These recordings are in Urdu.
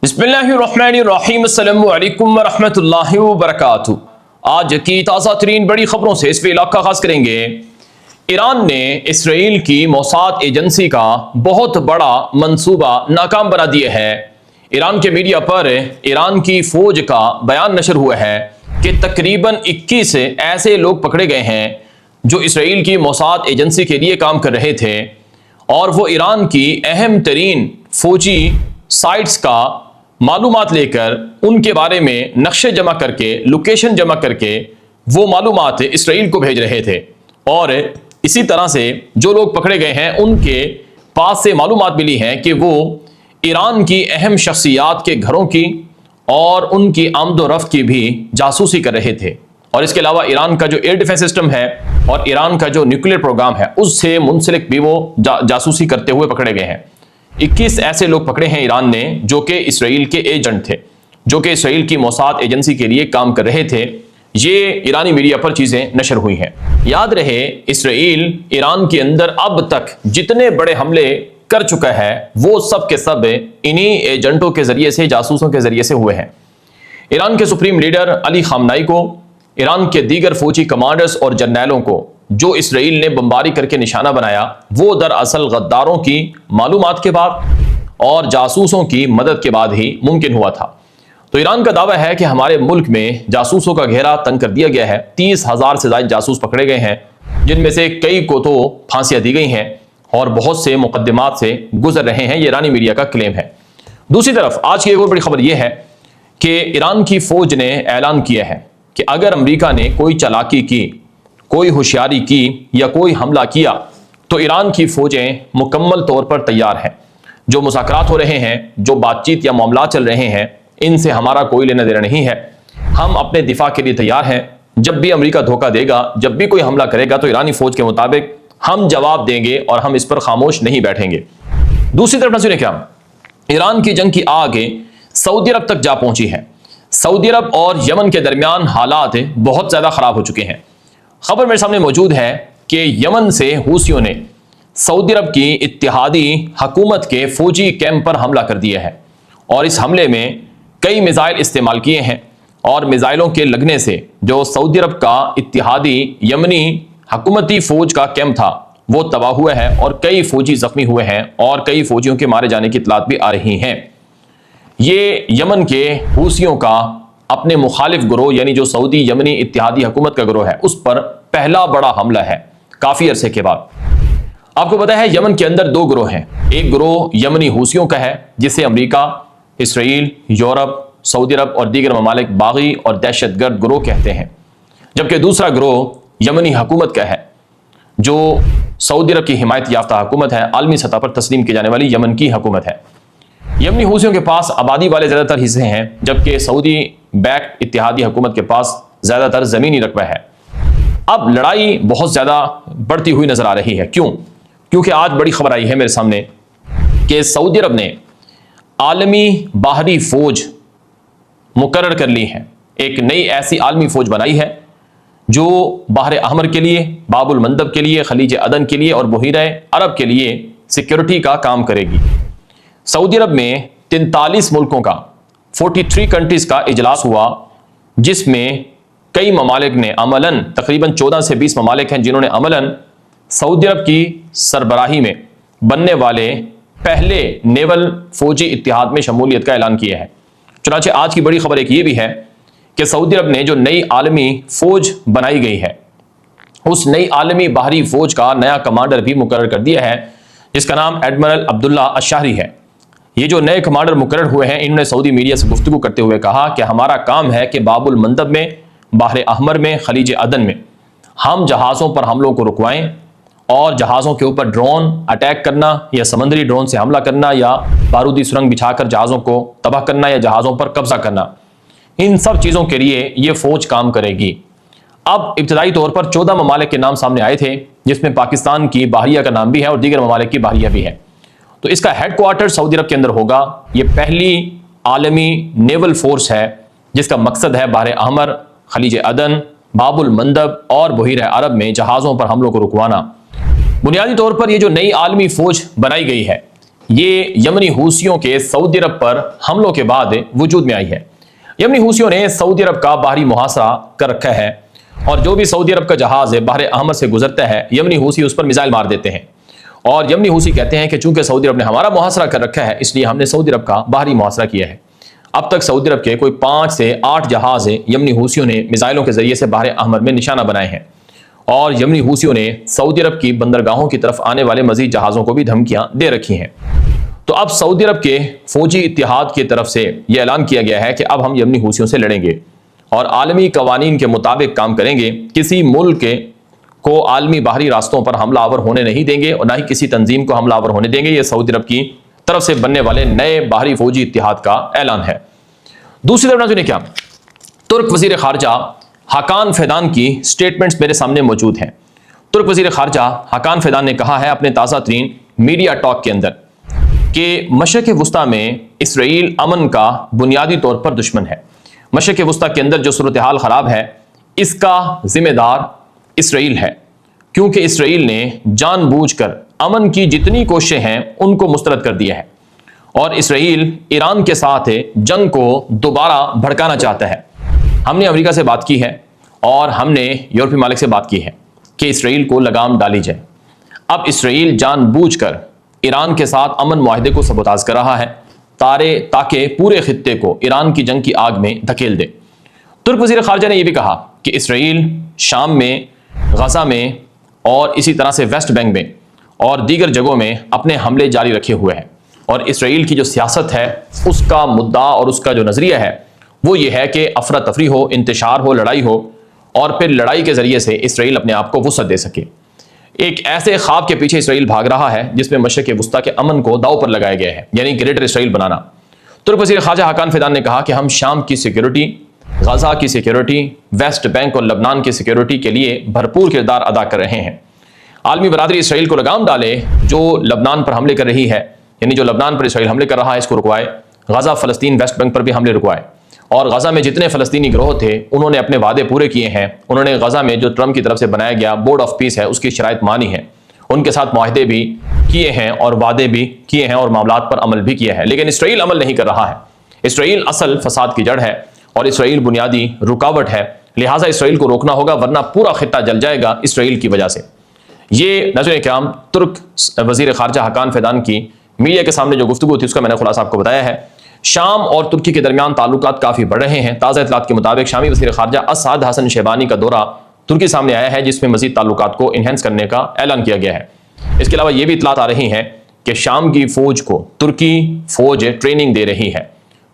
بسم اللہ الرحمن الرحیم، السلام علیکم ورحمۃ اللہ وبرکاتہ۔ آج کی تازہ ترین بڑی خبروں سے اس ویلاگ کا آغاز کریں گے۔ ایران نے اسرائیل کی موساد ایجنسی کا بہت بڑا منصوبہ ناکام بنا دیا ہے۔ ایران کے میڈیا پر ایران کی فوج کا بیان نشر ہوا ہے کہ تقریباً 21 ایسے لوگ پکڑے گئے ہیں جو اسرائیل کی موساد ایجنسی کے لیے کام کر رہے تھے، اور وہ ایران کی اہم ترین فوجی سائٹس کا معلومات لے کر ان کے بارے میں نقشے جمع کر کے، لوکیشن جمع کر کے وہ معلومات اسرائیل کو بھیج رہے تھے۔ اور اسی طرح سے جو لوگ پکڑے گئے ہیں ان کے پاس سے معلومات ملی ہیں کہ وہ ایران کی اہم شخصیات کے گھروں کی اور ان کی آمد و رفت کی بھی جاسوسی کر رہے تھے۔ اور اس کے علاوہ ایران کا جو ایئر ڈیفنس سسٹم ہے اور ایران کا جو نیوکلیر پروگرام ہے اس سے منسلک بھی وہ جاسوسی کرتے ہوئے پکڑے گئے ہیں۔ 21 ایسے لوگ پکڑے ہیں ایران نے جو کہ اسرائیل کے ایجنٹ تھے، جو کہ اسرائیل کی موساد ایجنسی کے لیے کام کر رہے تھے۔ یہ ایرانی میڈیا پر چیزیں نشر ہوئی ہیں۔ یاد رہے، اسرائیل ایران کے اندر اب تک جتنے بڑے حملے کر چکا ہے وہ سب کے سب انہی ایجنٹوں کے ذریعے سے، جاسوسوں کے ذریعے سے ہوئے ہیں۔ ایران کے سپریم لیڈر علی خامنائی کو، ایران کے دیگر فوجی کمانڈرز اور جرنیلوں کو جو اسرائیل نے بمباری کر کے نشانہ بنایا، وہ دراصل غداروں کی معلومات کے بعد اور جاسوسوں کی مدد کے بعد ہی ممکن ہوا تھا۔ تو ایران کا دعویٰ ہے کہ ہمارے ملک میں جاسوسوں کا گھیرا تنگ کر دیا گیا ہے۔ 30,000 سے زائد جاسوس پکڑے گئے ہیں، جن میں سے کئی کو تو پھانسیاں دی گئی ہیں اور بہت سے مقدمات سے گزر رہے ہیں۔ یہ ایرانی میڈیا کا کلیم ہے۔ دوسری طرف آج کی ایک اور بڑی خبر یہ ہے کہ ایران کی فوج نے اعلان کیا ہے کہ اگر امریکہ نے کوئی چالاکی کی، کوئی ہوشیاری کی یا کوئی حملہ کیا تو ایران کی فوجیں مکمل طور پر تیار ہیں۔ جو مذاکرات ہو رہے ہیں، جو بات چیت یا معاملات چل رہے ہیں، ان سے ہمارا کوئی لینا دینا نہیں ہے۔ ہم اپنے دفاع کے لیے تیار ہیں۔ جب بھی امریکہ دھوکہ دے گا، جب بھی کوئی حملہ کرے گا تو ایرانی فوج کے مطابق ہم جواب دیں گے اور ہم اس پر خاموش نہیں بیٹھیں گے۔ دوسری طرف نظریں کیا، ایران کی جنگ کی آگ سعودی عرب تک جا پہنچی ہے۔ سعودی عرب اور یمن کے درمیان حالات بہت زیادہ خراب ہو چکے ہیں۔ خبر میرے سامنے موجود ہے کہ یمن سے حوثیوں نے سعودی عرب کی اتحادی حکومت کے فوجی کیمپ پر حملہ کر دیا ہے، اور اس حملے میں کئی میزائل استعمال کیے ہیں، اور میزائلوں کے لگنے سے جو سعودی عرب کا اتحادی یمنی حکومتی فوج کا کیمپ تھا وہ تباہ ہوا ہے، اور کئی فوجی زخمی ہوئے ہیں اور کئی فوجیوں کے مارے جانے کی اطلاعات بھی آ رہی ہیں۔ یہ یمن کے حوثیوں کا اپنے مخالف گروہ، یعنی جو سعودی یمنی اتحادی حکومت کا گروہ ہے، اس پر پہلا بڑا حملہ ہے کافی عرصے کے بعد۔ آپ کو پتہ ہے یمن کے اندر دو گروہ ہیں۔ ایک گروہ یمنی حوثیوں کا ہے جسے امریکہ، اسرائیل، یورپ، سعودی عرب اور دیگر ممالک باغی اور دہشت گرد گروہ کہتے ہیں، جبکہ دوسرا گروہ یمنی حکومت کا ہے جو سعودی عرب کی حمایت یافتہ حکومت ہے، عالمی سطح پر تسلیم کی جانے والی یمن کی حکومت ہے۔ یمنی حوثیوں کے پاس آبادی والے زیادہ تر حصے ہیں، جبکہ سعودی بیک اتحادی حکومت کے پاس زیادہ تر زمینی رقبہ ہے۔ اب لڑائی بہت زیادہ بڑھتی ہوئی نظر آ رہی ہے۔ کیونکہ آج بڑی خبر آئی ہے میرے سامنے کہ سعودی عرب نے عالمی باہری فوج مقرر کر لی ہے۔ ایک نئی ایسی عالمی فوج بنائی ہے جو بحر احمر کے لیے، باب المندب کے لیے، خلیج عدن کے لیے اور بحیرہ عرب کے لیے سیکیورٹی کا کام کرے گی۔ سعودی عرب میں 43 ملکوں کا 43 کنٹریز کا اجلاس ہوا، جس میں کئی ممالک نے عملاً تقریباً 14 سے 20 ممالک ہیں جنہوں نے عملاً سعودی عرب کی سربراہی میں بننے والے پہلے نیول فوجی اتحاد میں شمولیت کا اعلان کیا ہے۔ چنانچہ آج کی بڑی خبر ایک یہ بھی ہے کہ سعودی عرب نے جو نئی عالمی فوج بنائی گئی ہے، اس نئی عالمی باہری فوج کا نیا کمانڈر بھی مقرر کر دیا ہے، جس کا نام ایڈمرل عبداللہ الشاہری ہے۔ یہ جو نئے کمانڈر مقرر ہوئے ہیں، انہوں نے سعودی میڈیا سے گفتگو کرتے ہوئے کہا کہ ہمارا کام ہے کہ باب المندب میں، بحر احمر میں، خلیج عدن میں ہم جہازوں پر حملوں کو رکوائیں، اور جہازوں کے اوپر ڈرون اٹیک کرنا یا سمندری ڈرون سے حملہ کرنا یا بارودی سرنگ بچھا کر جہازوں کو تباہ کرنا یا جہازوں پر قبضہ کرنا، ان سب چیزوں کے لیے یہ فوج کام کرے گی۔ اب ابتدائی طور پر 14 ممالک کے نام سامنے آئے تھے، جس میں پاکستان کی بحریہ کا نام بھی ہے اور دیگر ممالک کی بحریہ بھی ہے۔ تو اس کا ہیڈ کوارٹر سعودی عرب کے اندر ہوگا۔ یہ پہلی عالمی نیول فورس ہے جس کا مقصد ہے بحر احمر، خلیج عدن، باب المندب اور بحیرہ عرب میں جہازوں پر حملوں کو رکوانا۔ بنیادی طور پر یہ جو نئی عالمی فوج بنائی گئی ہے، یہ یمنی حوثیوں کے سعودی عرب پر حملوں کے بعد وجود میں آئی ہے۔ یمنی حوثیوں نے سعودی عرب کا باہری محاصرہ کر رکھا ہے، اور جو بھی سعودی عرب کا جہاز بحر احمر سے گزرتا ہے یمنی حوثی اس پر میزائل مار دیتے ہیں، اور یمنی حوثی کہتے ہیں کہ چونکہ سعودی عرب نے ہمارا محاصرہ کر رکھا ہے اس لیے ہم نے سعودی عرب کا باہری محاصرہ کیا ہے۔ اب تک سعودی عرب کے کوئی 5 سے 8 جہاز یمنی حوثیوں نے میزائلوں کے ذریعے سے بحر احمر میں نشانہ بنائے ہیں، اور یمنی حوثیوں نے سعودی عرب کی بندرگاہوں کی طرف آنے والے مزید جہازوں کو بھی دھمکیاں دے رکھی ہیں۔ تو اب سعودی عرب کے فوجی اتحاد کی طرف سے یہ اعلان کیا گیا ہے کہ اب ہم یمنی حوثیوں سے لڑیں گے اور عالمی قوانین کے مطابق کام کریں گے، کسی ملک کو عالمی باہری راستوں پر حملہ آور ہونے نہیں دیں گے، اور نہ ہی کسی تنظیم کو حملہ آور ہونے دیں گے۔ یہ سعودی عرب کی طرف سے بننے والے نئے باہری فوجی اتحاد کا اعلان ہے۔ دوسری طرف ناظرین کیا ترک وزیر خارجہ حاکان فیدان کی سٹیٹمنٹس میرے سامنے موجود ہیں۔ ترک وزیر خارجہ حاکان فیدان نے کہا ہے اپنے تازہ ترین میڈیا ٹاک کے اندر کہ مشرق وسطیٰ میں اسرائیل امن کا بنیادی طور پر دشمن ہے۔ مشرق وسطیٰ کے اندر جو صورتحال خراب ہے اس کا ذمہ دار اسرائیل ہے، کیونکہ اسرائیل نے جان بوجھ کر امن کی جتنی کوششیں ہیں ان کو مسترد کر دیا ہے، اور اسرائیل ایران کے ساتھ جنگ کو دوبارہ بھڑکانا چاہتا ہے۔ ہم نے امریکہ سے بات کی ہے اور ہم نے یورپی ممالک سے بات کی ہے کہ اسرائیل کو لگام ڈالی جائے۔ اب اسرائیل جان بوجھ کر ایران کے ساتھ امن معاہدے کو سبوتاژ کر رہا ہے تاکہ پورے خطے کو ایران کی جنگ کی آگ میں دھکیل دے۔ ترک وزیر خارجہ نے یہ بھی کہا کہ اسرائیل شام میں، غزہ میں اور اسی طرح سے ویسٹ بینک میں اور دیگر جگہوں میں اپنے حملے جاری رکھے ہوئے ہیں، اور اسرائیل کی جو سیاست ہے اس کا مدعا اور اس کا جو نظریہ ہے وہ یہ ہے کہ افراتفری ہو، انتشار ہو، لڑائی ہو، اور پھر لڑائی کے ذریعے سے اسرائیل اپنے آپ کو وسعت دے سکے۔ ایک ایسے خواب کے پیچھے اسرائیل بھاگ رہا ہے جس میں مشرق وسطیٰ کے امن کو داؤ پر لگایا گیا ہے، یعنی گریٹر اسرائیل بنانا۔ ترک وزیر خارجہ حاکان فیدان نے کہا کہ ہم شام کی سیکیورٹی، غزہ کی سیکیورٹی، ویسٹ بینک اور لبنان کی سیکیورٹی کے لیے بھرپور کردار ادا کر رہے ہیں۔ عالمی برادری اسرائیل کو لگام ڈالے، جو لبنان پر حملے کر رہی ہے، یعنی جو لبنان پر اسرائیل حملے کر رہا ہے اس کو رکوائے، غزہ، فلسطین، ویسٹ بینک پر بھی حملے رکوائے، اور غزہ میں جتنے فلسطینی گروہ تھے انہوں نے اپنے وعدے پورے کیے ہیں، انہوں نے غزہ میں جو ٹرمپ کی طرف سے بنایا گیا بورڈ آف پیس ہے اس کی شرائط مانی ہے، ان کے ساتھ معاہدے بھی کیے ہیں اور وعدے بھی کیے ہیں اور معاملات پر عمل بھی کیا ہے، لیکن اسرائیل عمل نہیں کر رہا ہے۔ اسرائیل اصل فساد کی جڑ ہے اور اسرائیل بنیادی رکاوٹ ہے، لہٰذا اسرائیل کو روکنا ہوگا ورنہ پورا خطہ جل جائے گا اسرائیل کی وجہ سے۔ یہ ناظرین کرام ترک وزیر خارجہ حاکان فیدان کی میڈیا کے سامنے جو گفتگو تھی اس کا میں نے خلاصہ آپ کو بتایا ہے۔ شام اور ترکی کے درمیان تعلقات کافی بڑھ رہے ہیں۔ تازہ اطلاعات کے مطابق شامی وزیر خارجہ اسعد حسن شیبانی کا دورہ ترکی سامنے آیا ہے جس میں مزید تعلقات کو انہینس کرنے کا اعلان کیا گیا ہے۔ اس کے علاوہ یہ بھی اطلاعات آ رہی ہیں کہ شام کی فوج کو ترکی فوج ٹریننگ دے رہی ہے،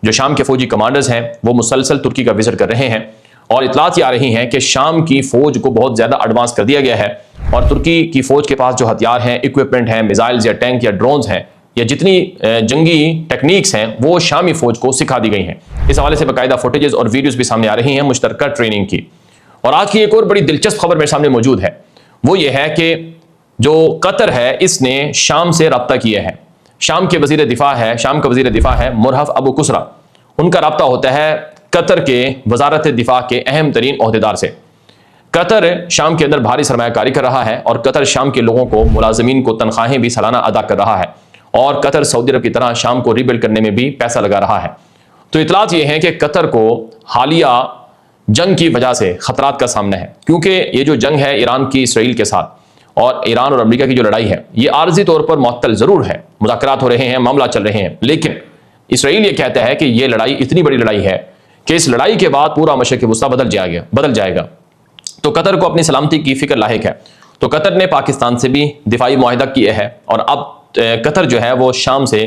جو شام کے فوجی کمانڈرز ہیں وہ مسلسل ترکی کا وزٹ کر رہے ہیں، اور اطلاعات یہ آ رہی ہیں کہ شام کی فوج کو بہت زیادہ ایڈوانس کر دیا گیا ہے، اور ترکی کی فوج کے پاس جو ہتھیار ہیں، اکوپمنٹ ہیں، میزائلز یا ٹینک یا ڈرونز ہیں یا جتنی جنگی ٹیکنیکس ہیں وہ شامی فوج کو سکھا دی گئی ہیں۔ اس حوالے سے باقاعدہ فوٹیجز اور ویڈیوز بھی سامنے آ رہی ہیں مشترکہ ٹریننگ کی۔ اور آج کی ایک اور بڑی دلچسپ خبر میرے سامنے موجود ہے، وہ یہ ہے کہ جو قطر ہے اس نے شام سے رابطہ کیا ہے۔ شام کے وزیر دفاع ہے، شام کا وزیر دفاع ہے مرہف ابو کسرا، ان کا رابطہ ہوتا ہے قطر کے وزارت دفاع کے اہم ترین عہدیدار سے۔ قطر شام کے اندر بھاری سرمایہ کاری کر رہا ہے، اور قطر شام کے لوگوں کو، ملازمین کو تنخواہیں بھی سالانہ ادا کر رہا ہے، اور قطر سعودی عرب کی طرح شام کو ریبلڈ کرنے میں بھی پیسہ لگا رہا ہے۔ تو اطلاعات یہ ہیں کہ قطر کو حالیہ جنگ کی وجہ سے خطرات کا سامنا ہے، کیونکہ یہ جو جنگ ہے ایران کی اسرائیل کے ساتھ، اور ایران اور امریکہ کی جو لڑائی ہے یہ عارضی طور پر معطل ضرور ہے، مذاکرات ہو رہے ہیں، معاملات چل رہے ہیں، لیکن اسرائیل یہ کہتا ہے کہ یہ لڑائی اتنی بڑی لڑائی ہے کہ اس لڑائی کے بعد پورا مشرق وسطیٰ بدل جائے گا۔ تو قطر کو اپنی سلامتی کی فکر لاحق ہے، تو قطر نے پاکستان سے بھی دفاعی معاہدہ کیا ہے، اور اب قطر جو ہے وہ شام سے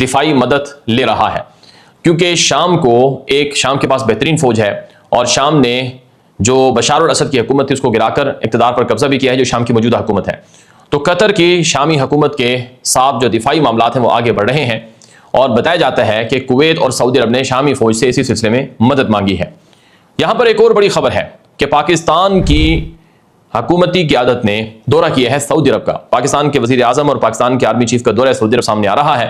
دفاعی مدد لے رہا ہے، کیونکہ شام کے پاس بہترین فوج ہے، اور شام نے جو بشار الاسد کی حکومت تھی اس کو گرا کر اقتدار پر قبضہ بھی کیا ہے جو شام کی موجودہ حکومت ہے۔ تو قطر کی شامی حکومت کے ساتھ جو دفاعی معاملات ہیں وہ آگے بڑھ رہے ہیں، اور بتایا جاتا ہے کہ کویت اور سعودی عرب نے شامی فوج سے اسی سلسلے میں مدد مانگی ہے۔ یہاں پر ایک اور بڑی خبر ہے کہ پاکستان کی حکومتی قیادت نے دورہ کیا ہے سعودی عرب کا۔ پاکستان کے وزیر اعظم اور پاکستان کے آرمی چیف کا دورہ سعودی عرب سامنے آ رہا ہے۔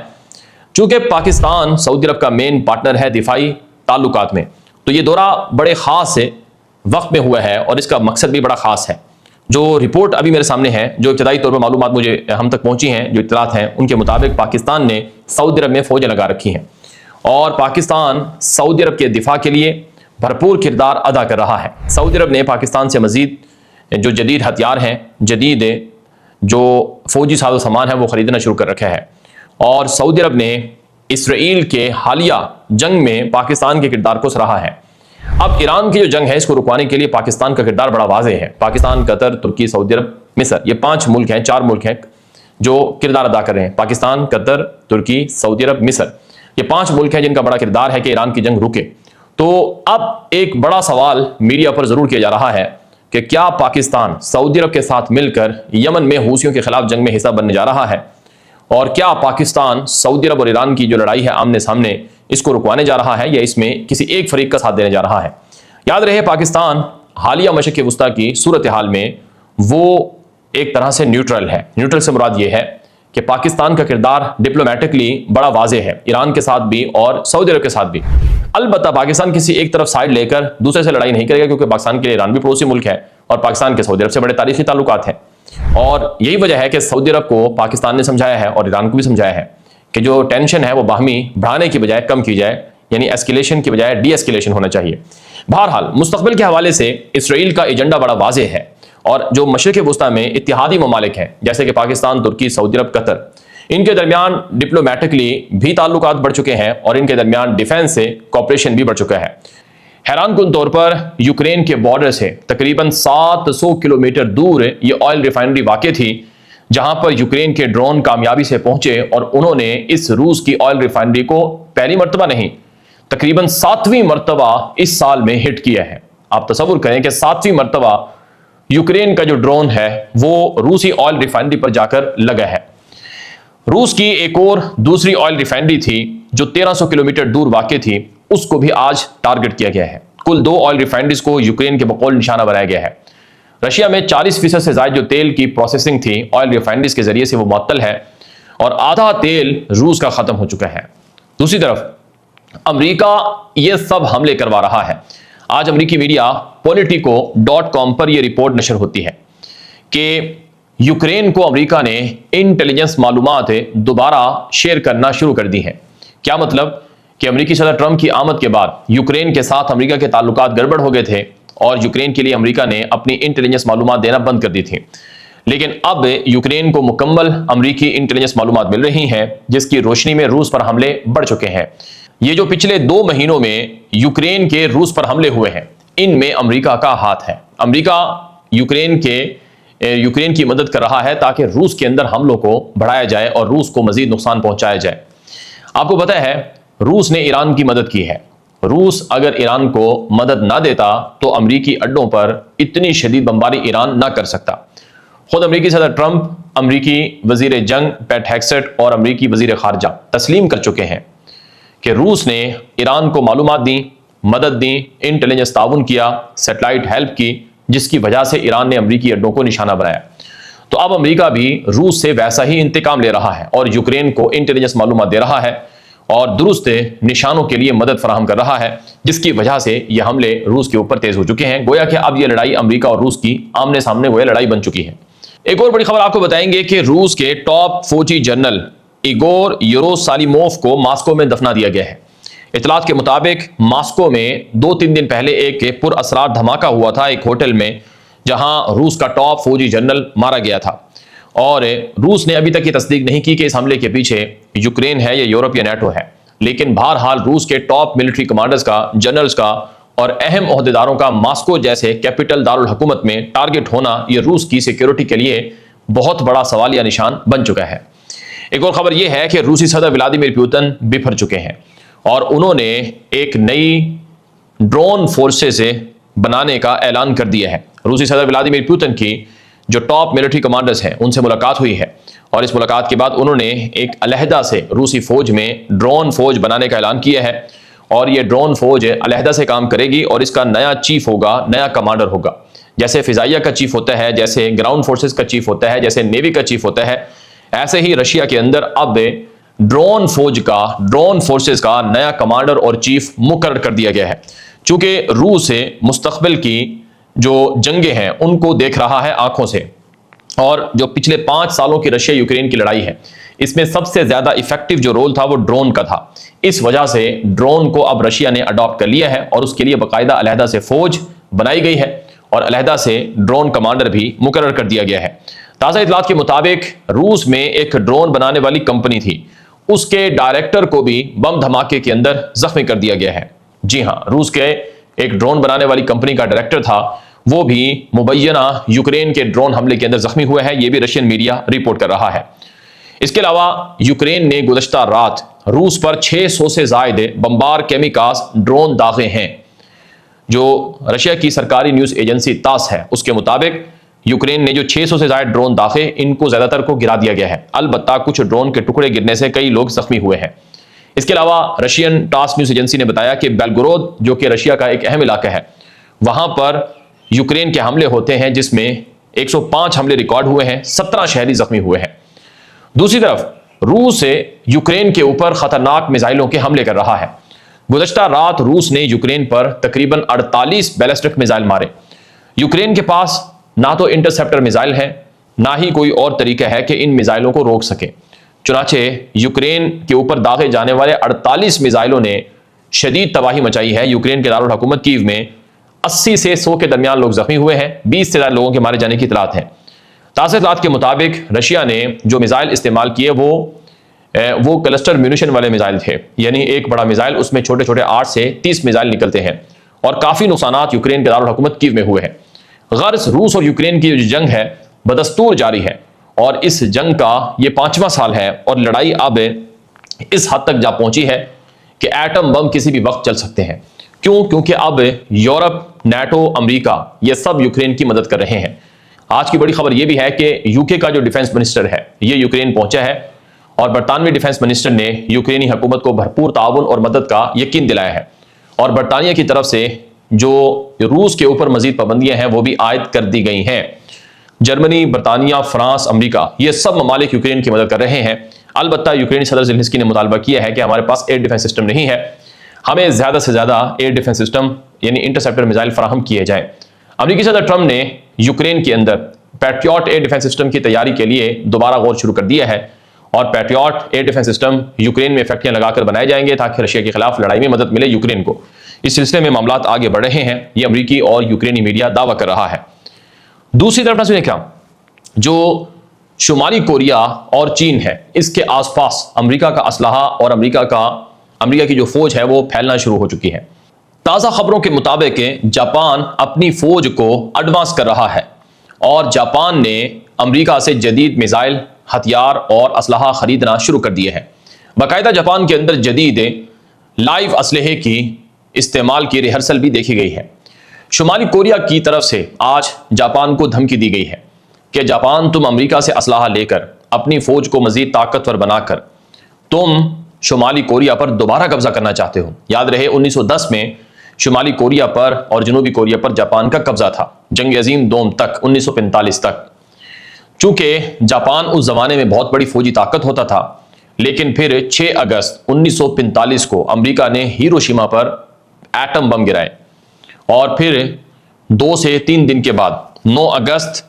چونکہ پاکستان سعودی عرب کا مین پارٹنر ہے دفاعی تعلقات میں، تو یہ دورہ بڑے خاص وقت میں ہوا ہے اور اس کا مقصد بھی بڑا خاص ہے۔ جو رپورٹ ابھی میرے سامنے ہے، جو ابتدائی طور پر معلومات مجھے ہم تک پہنچی ہیں، جو اطلاعات ہیں، ان کے مطابق پاکستان نے سعودی عرب میں فوجیں لگا رکھی ہیں اور پاکستان سعودی عرب کے دفاع کے لیے بھرپور کردار ادا کر رہا ہے۔ سعودی عرب نے پاکستان سے مزید جو جدید ہتھیار ہیں، جدید جو فوجی ساز و سامان ہے، وہ خریدنا شروع کر رکھا ہے، اور سعودی عرب نے اسرائیل کے حالیہ جنگ میں پاکستان کے کردار کو سراہا ہے۔ اب ایران کی جو جنگ ہے، اس کو رکوانے کے لیے پاکستان کا کردار بڑا واضح ہے۔ پاکستان، قطر، ترکی، سعودی عرب، مصر، یہ 5 ملک ہیں، 4 ملک ہیں جو کردار ادا کر رہے ہیں۔ پاکستان، قطر، ترکی، سعودی عرب، مصر، یہ 5 ملک ہیں جن کا بڑا کردار ہے کہ ایران کی جنگ رکے۔ تو اب ایک بڑا سوال میڈیا پر ضرور کیا جا رہا ہے کہ کیا پاکستان سعودی عرب کے ساتھ مل کر یمن میں حوثیوں کے خلاف جنگ میں حصہ بننے جا رہا ہے، اور کیا پاکستان سعودی عرب اور ایران کی جو لڑائی ہے آمنے سامنے، اس کو رکوانے جا رہا ہے یا اس میں کسی ایک فریق کا ساتھ دینے جا رہا ہے؟ یاد رہے، پاکستان حالیہ مشرق وسطیٰ کی صورتحال میں وہ ایک طرح سے نیوٹرل ہے۔ نیوٹرل سے مراد یہ ہے کہ پاکستان کا کردار ڈپلومیٹکلی بڑا واضح ہے، ایران کے ساتھ بھی اور سعودی عرب کے ساتھ بھی۔ البتہ پاکستان کسی ایک طرف سائڈ لے کر دوسرے سے لڑائی نہیں کرے گا، کیونکہ پاکستان کے لیے ایران بھی پڑوسی ملک ہے اور پاکستان کے سعودی عرب سے بڑے تاریخی تعلقات ہیں، اور یہی وجہ ہے کہ سعودی عرب کو پاکستان نے سمجھایا ہے اور ایران کو بھی سمجھایا ہے کہ جو ٹینشن ہے وہ باہمی بڑھانے کی بجائے کم کی جائے، یعنی ایسکیلیشن کی بجائے ڈی ایسکیلیشن ہونا چاہیے۔ بہرحال مستقبل کے حوالے سے اسرائیل کا ایجنڈا بڑا واضح ہے، اور جو مشرق وسطیٰ میں اتحادی ممالک ہیں جیسے کہ پاکستان، ترکی، سعودی عرب، قطر، ان کے درمیان ڈپلومیٹکلی بھی تعلقات بڑھ چکے ہیں اور ان کے درمیان ڈیفنس سے کوپریشن بھی بڑھ چکا ہے۔ حیران کن طور پر یوکرین کے بارڈر سے تقریباً 700 کلومیٹر دور یہ آئل ریفائنری واقع تھی، جہاں پر یوکرین کے ڈرون کامیابی سے پہنچے اور انہوں نے اس روس کی آئل ریفائنری کو پہلی مرتبہ نہیں، تقریباً 7ویں مرتبہ اس سال میں ہٹ کیا ہے۔ آپ تصور کریں کہ 7ویں مرتبہ یوکرین کا جو ڈرون ہے وہ روسی آئل ریفائنری پر جا کر لگا ہے۔ روس کی ایک اور دوسری آئل ریفائنری تھی جو 1300 کلومیٹر دور واقع تھی، اس کو بھی آج ٹارگٹ کیا گیا ہے۔ کل 2 آئل ریفائنریز کو یوکرین کے بقول نشانہ بنایا گیا ہے۔ رشیا میں 40% سے زائد جو تیل کی پروسیسنگ تھی آئل ریفائنریز کے ذریعے سے وہ معطل ہے، اور آدھا تیل روس کا ختم ہو چکا ہے۔ دوسری طرف امریکہ یہ سب حملے کروا رہا ہے۔ آج امریکی میڈیا politico.com پر یہ رپورٹ نشر ہوتی ہے کہ یوکرین کو امریکہ نے انٹیلیجنس معلومات دوبارہ شیئر کرنا شروع کر دی ہیں۔ کیا مطلب؟ کہ امریکی صدر ٹرمپ کی آمد کے بعد یوکرین کے ساتھ امریکہ کے تعلقات گڑبڑ ہو گئے تھے، اور یوکرین کے لیے امریکہ نے اپنی انٹیلیجنس معلومات دینا بند کر دی تھی، لیکن اب یوکرین کو مکمل امریکی انٹیلیجنس معلومات مل رہی ہیں، جس کی روشنی میں روس پر حملے بڑھ چکے ہیں۔ یہ جو پچھلے 2 مہینوں میں یوکرین کے روس پر حملے ہوئے ہیں، ان میں امریکہ کا ہاتھ ہے۔ امریکہ یوکرین کی مدد کر رہا ہے تاکہ روس کے اندر حملوں کو بڑھایا جائے اور روس کو مزید نقصان پہنچایا جائے۔ آپ کو پتہ ہے روس نے ایران کی مدد کی ہے۔ روس اگر ایران کو مدد نہ دیتا تو امریکی اڈوں پر اتنی شدید بمباری ایران نہ کر سکتا۔ خود امریکی صدر ٹرمپ، امریکی وزیر جنگ پیٹ ہیگسٹ اور امریکی وزیر خارجہ تسلیم کر چکے ہیں کہ روس نے ایران کو معلومات دیں، مدد دیں، انٹیلیجنس تعاون کیا، سیٹلائٹ ہیلپ کی، جس کی وجہ سے ایران نے امریکی اڈوں کو نشانہ بنایا۔ تو اب امریکہ بھی روس سے ویسا ہی انتقام لے رہا ہے اور یوکرین کو انٹیلیجنس معلومات دے رہا ہے اور درست نشانوں کے لیے مدد فراہم کر رہا ہے، جس کی وجہ سے یہ حملے روس کے اوپر تیز ہو چکے ہیں۔ گویا کہ اب یہ لڑائی امریکہ اور روس کی آمنے سامنے گویا لڑائی بن چکی ہے۔ ایک اور بڑی خبر آپ کو بتائیں گے کہ روس کے ٹاپ فوجی جنرل ایگور یروسالیموف کو ماسکو میں دفنا دیا گیا ہے۔ اطلاعات کے مطابق ماسکو میں 2-3 دن پہلے ایک پر اسرار دھماکہ ہوا تھا ایک ہوٹل میں، جہاں روس کا ٹاپ فوجی جنرل مارا گیا تھا، اور روس نے ابھی تک یہ تصدیق نہیں کی کہ اس حملے کے پیچھے یوکرین ہے یا یورپ یا نیٹو ہے، لیکن بہرحال روس کے ٹاپ ملٹری کمانڈرز کا، جنرلز کا اور اہم عہدیداروں کا ماسکو جیسے کیپٹل دارالحکومت میں ٹارگٹ ہونا یہ روس کی سیکیورٹی کے لیے بہت بڑا سوالیہ نشان بن چکا ہے۔ ایک اور خبر یہ ہے کہ روسی صدر ولادیمیر پوتن بفر چکے ہیں اور انہوں نے ایک نئی ڈرون فورسز بنانے کا اعلان کر دیا ہے۔ روسی صدر ولادیمیر پوتن کی جو ٹاپ ملٹری کمانڈرز ہیں ان سے ملاقات ہوئی ہے، اور اس ملاقات کے بعد انہوں نے ایک علیحدہ سے روسی فوج میں ڈرون فوج بنانے کا اعلان کیا ہے، اور یہ ڈرون فوج علیحدہ سے کام کرے گی اور اس کا نیا چیف ہوگا، نیا کمانڈر ہوگا۔ جیسے فضائیہ کا چیف ہوتا ہے، جیسے گراؤنڈ فورسز کا چیف ہوتا ہے، جیسے نیوی کا چیف ہوتا ہے، ایسے ہی رشیا کے اندر اب ڈرون فورسز کا نیا کمانڈر اور چیف مقرر کر دیا گیا ہے۔ چونکہ روس مستقبل کی جو جنگیں ہیں ان کو دیکھ رہا ہے آنکھوں سے، اور جو پچھلے 5 سالوں کی رشیا یوکرین کی لڑائی ہے اس میں سب سے زیادہ ایفیکٹو جو رول تھا وہ ڈرون کا تھا۔ اس وجہ سے ڈرون کو اب رشیا نے اڈاپٹ کر لیا ہے اور اس کے لیے باقاعدہ علیحدہ سے فوج بنائی گئی ہے اور علیحدہ سے ڈرون کمانڈر بھی مقرر کر دیا گیا ہے۔ تازہ اطلاعات کے مطابق روس میں ایک ڈرون بنانے والی کمپنی تھی، اس کے ڈائریکٹر کو بھی بم دھماکے کے اندر زخمی کر دیا گیا ہے۔ جی ہاں، روس کے ایک ڈرون بنانے والی کمپنی کا ڈائریکٹر تھا، وہ بھی مبینہ یوکرین کے ڈرون حملے کے اندر زخمی ہوئے ہیں، یہ بھی رشین میڈیا رپورٹ کر رہا ہے۔ اس کے علاوہ یوکرین نے گزشتہ رات روس پر 600 سے زائد بمبار کیمیکاز ڈرون داغے ہیں۔ جو رشیا کی سرکاری نیوز ایجنسی تاس ہے اس کے مطابق یوکرین نے جو 600 سے زائد ڈرون داغے ان کو زیادہ تر کو گرا دیا گیا ہے، البتہ کچھ ڈرون کے ٹکڑے گرنے سے کئی لوگ زخمی ہوئے ہیں۔ اس کے علاوہ رشین ٹاس نیوز ایجنسی نے بتایا کہ بیلگورود جو کہ رشیا کا ایک اہم علاقہ ہے، وہاں پر یوکرین کے حملے ہوتے ہیں جس میں 105 حملے ریکارڈ ہوئے ہیں، 17 شہری زخمی ہوئے ہیں۔ دوسری طرف روس یوکرین کے اوپر خطرناک میزائلوں کے حملے کر رہا ہے۔ گزشتہ رات روس نے یوکرین پر تقریباً 48 بیلسٹک میزائل مارے۔ یوکرین کے پاس نہ تو انٹرسیپٹر میزائل ہے، نہ ہی کوئی اور طریقہ ہے کہ ان میزائلوں کو روک سکے۔ چنانچہ یوکرین کے اوپر داغے جانے والے 48 میزائلوں نے شدید تباہی مچائی ہے۔ یوکرین کے دارالحکومت کیو میں 80 سے 100 کے درمیان لوگ زخمی ہوئے ہیں، 20 سے زیادہ لوگوں کے مارے جانے کی اطلاعات ہیں۔ تازہ اطلاعات کے مطابق رشیا نے جو میزائل استعمال کیے وہ کلسٹر میونیشن والے میزائل تھے، یعنی ایک بڑا میزائل اس میں چھوٹے چھوٹے 8 سے 30 میزائل نکلتے ہیں، اور کافی نقصانات یوکرین کے دارالحکومت کیو میں ہوئے ہیں۔ غرض روس اور یوکرین کی جو جنگ ہے بدستور جاری ہے، اور اس جنگ کا یہ 5واں سال ہے، اور لڑائی اب اس حد تک جا پہنچی ہے کہ ایٹم بم کسی بھی وقت چل سکتے ہیں۔ کیوں؟ کیونکہ اب یورپ، نیٹو، امریکہ یہ سب یوکرین کی مدد کر رہے ہیں۔ آج کی بڑی خبر یہ بھی ہے کہ یو کے کا جو ڈیفنس منسٹر ہے یہ یوکرین پہنچا ہے، اور برطانوی ڈیفنس منسٹر نے یوکرینی حکومت کو بھرپور تعاون اور مدد کا یقین دلایا ہے، اور برطانیہ کی طرف سے جو روس کے اوپر مزید پابندیاں ہیں وہ بھی عائد کر دی گئی ہیں۔ جرمنی، برطانیہ، فرانس، امریکہ یہ سب ممالک یوکرین کی مدد کر رہے ہیں۔ البتہ یوکرینی صدر زیلنسکی نے مطالبہ کیا ہے کہ ہمارے پاس ایئر ڈیفنس سسٹم نہیں ہے، ہمیں زیادہ سے زیادہ ایئر ڈیفنس سسٹم یعنی انٹرسیپٹر میزائل فراہم کیے جائیں۔ امریکی صدر ٹرمپ نے یوکرین کے اندر پیٹریوٹ ایئر ڈیفنس سسٹم کی تیاری کے لیے دوبارہ غور شروع کر دیا ہے، اور Patriot air defence system Ukraine میں فیکٹریاں لگا کر بنائے جائیں گے تاکہ رشیا کے خلاف لڑائی میں مدد ملے یوکرین کو۔ اس سلسلے میں معاملات آگے بڑھ رہے ہیں، یہ امریکی اور یوکرینی میڈیا دعویٰ کر رہا ہے۔ دوسری طرف نہ کیا جو شمالی کوریا اور چین ہے اس کے آس پاس امریکہ کا اسلحہ اور امریکہ کی جو فوج ہے وہ پھیلنا شروع ہو چکی ہے۔ تازہ خبروں کے مطابق جاپان اپنی فوج کو ایڈوانس کر رہا ہے، اور جاپان نے امریکہ سے جدید میزائل، ہتھیار اور اسلحہ خریدنا شروع کر دیے ہیں۔ باقاعدہ جاپان کے اندر جدید لائیو اسلحے کی استعمال کی ریہرسل بھی دیکھی گئی ہے۔ شمالی کوریا کی طرف سے آج جاپان کو دھمکی دی گئی ہے کہ جاپان تم امریکہ سے اسلحہ لے کر اپنی فوج کو مزید طاقتور بنا کر تم شمالی کوریا پر دوبارہ قبضہ کرنا چاہتے ہو۔ یاد رہے 1910 میں شمالی کوریا پر اور جنوبی کوریا پر جاپان کا قبضہ تھا، جنگ عظیم دوم تک 1945 تک۔ چونکہ جاپان اس زمانے میں بہت بڑی فوجی طاقت ہوتا تھا، لیکن پھر 6 اگست 1945 کو امریکہ نے ہیروشیما پر ایٹم بم گرائے، اور پھر 2 سے 3 دن کے بعد 9 اگست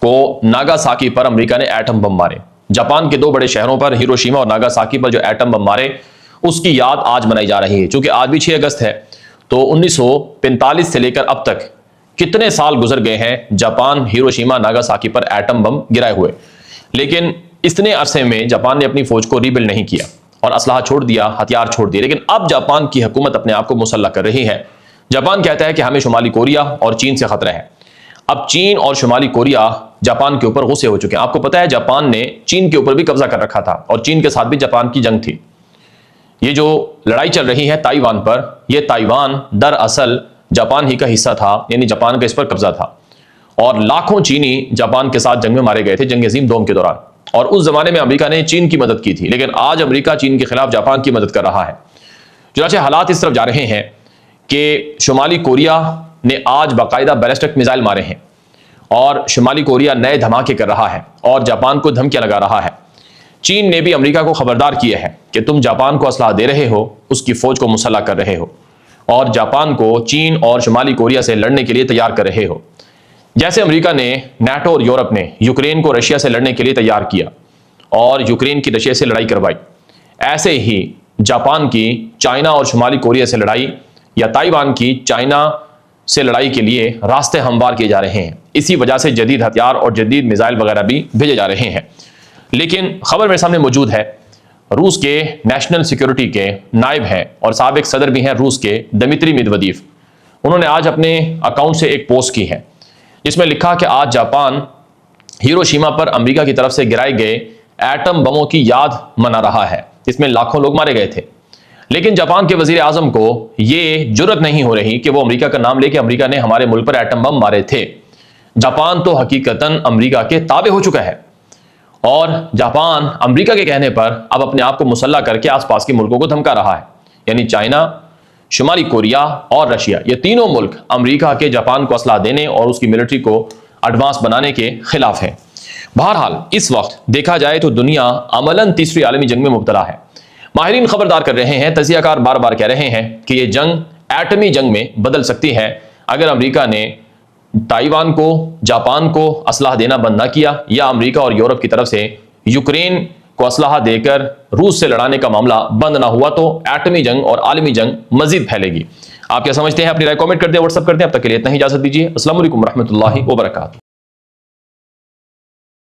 کو ناگاساکی پر امریکہ نے ایٹم بم مارے۔ جاپان کے 2 بڑے شہروں پر ہیروشیما اور ناگاساکی پر جو ایٹم بم مارے اس کی یاد آج منائی جا رہی ہے۔ چونکہ آج بھی 6 اگست ہے تو 1945 سے لے کر اب تک کتنے سال گزر گئے ہیں جاپان ہیروشیما ناگاساکی پر ایٹم بم گرائے ہوئے، لیکن اتنے عرصے میں جاپان نے اپنی فوج کو ریبلڈ نہیں کیا اور اسلحہ چھوڑ دیا، ہتھیار چھوڑ دیے۔ لیکن اب جاپان کی حکومت اپنے آپ کو مسلح کر رہی ہے۔ جاپان کہتا ہے کہ ہمیں شمالی کوریا اور چین سے خطرہ ہے۔ اب چین اور شمالی کوریا جاپان کے اوپر غصے ہو چکے ہیں۔ آپ کو پتا ہے جاپان نے چین کے اوپر بھی قبضہ کر رکھا تھا، اور چین کے ساتھ بھی جاپان کی جنگ تھی۔ یہ جو لڑائی چل رہی ہے تائیوان پر، یہ تائیوان دراصل جاپان ہی کا حصہ تھا، یعنی جاپان کا اس پر قبضہ تھا، اور لاکھوں چینی جاپان کے ساتھ جنگ میں مارے گئے تھے جنگ عظیم دوم کے دوران۔ اور اس زمانے میں امریکہ نے چین کی مدد کی تھی، لیکن آج امریکہ چین کے خلاف جاپان کی مدد کر رہا ہے۔ چنانچہ حالات اس طرف جا رہے ہیں کہ شمالی کوریا نے آج باقاعدہ بیلسٹک میزائل مارے ہیں، اور شمالی کوریا نئے دھماکے کر رہا ہے اور جاپان کو دھمکیاں لگا رہا ہے۔ چین نے بھی امریکہ کو خبردار کیا ہے کہ تم جاپان کو اسلحہ دے رہے ہو، اس کی فوج کو مسلح کر رہے ہو، اور جاپان کو چین اور شمالی کوریا سے لڑنے کے لیے تیار کر رہے ہو۔ جیسے امریکہ نے نیٹو اور یورپ نے یوکرین کو رشیا سے لڑنے کے لیے تیار کیا اور یوکرین کی رشیا سے لڑائی کروائی، ایسے ہی جاپان کی چائنا اور شمالی کوریا سے لڑائی یا تائیوان کی چائنا سے لڑائی کے لیے راستے ہموار کیے جا رہے ہیں۔ اسی وجہ سے جدید ہتھیار اور جدید میزائل وغیرہ بھی بھیجے جا رہے ہیں۔ لیکن خبر میرے سامنے موجود ہے، روس کے نیشنل سیکیورٹی کے نائب ہیں اور سابق صدر بھی ہیں روس کے، دمیتری میدودیف۔ انہوں نے آج اپنے اکاؤنٹ سے ایک پوسٹ کی ہے جس میں لکھا کہ آج جاپان ہیروشیما پر امریکہ کی طرف سے گرائے گئے ایٹم بموں کی یاد منا رہا ہے، جس میں لاکھوں لوگ مارے گئے تھے۔ لیکن جاپان کے وزیر اعظم کو یہ جرت نہیں ہو رہی کہ وہ امریکہ کا نام لے کہ امریکہ نے ہمارے ملک پر ایٹم بم مارے تھے۔ جاپان تو حقیقتاً امریکہ کے تابع ہو چکا ہے، اور جاپان امریکہ کے کہنے پر اب اپنے آپ کو مسلح کر کے آس پاس کے ملکوں کو دھمکا رہا ہے، یعنی چائنا، شمالی کوریا اور رشیا، یہ تینوں ملک امریکہ کے جاپان کو اسلحہ دینے اور اس کی ملٹری کو ایڈوانس بنانے کے خلاف ہیں۔ بہرحال اس وقت دیکھا جائے تو دنیا عملاً تیسری عالمی جنگ میں مبتلا ہے۔ ماہرین خبردار کر رہے ہیں، تجزیہ کار بار بار کہہ رہے ہیں کہ یہ جنگ ایٹمی جنگ میں بدل سکتی ہے اگر امریکہ نے تائیوان کو، جاپان کو اسلحہ دینا بند نہ کیا، یا امریکہ اور یورپ کی طرف سے یوکرین کو اسلحہ دے کر روس سے لڑانے کا معاملہ بند نہ ہوا تو ایٹمی جنگ اور عالمی جنگ مزید پھیلے گی۔ آپ کیا سمجھتے ہیں؟ اپنی رائے کامنٹ کر دیں، واٹس ایپ کر دیں۔ اب تک کے لیے اتنا ہی، اجازت دیجیے۔ السلام علیکم ورحمۃ اللہ وبرکاتہ۔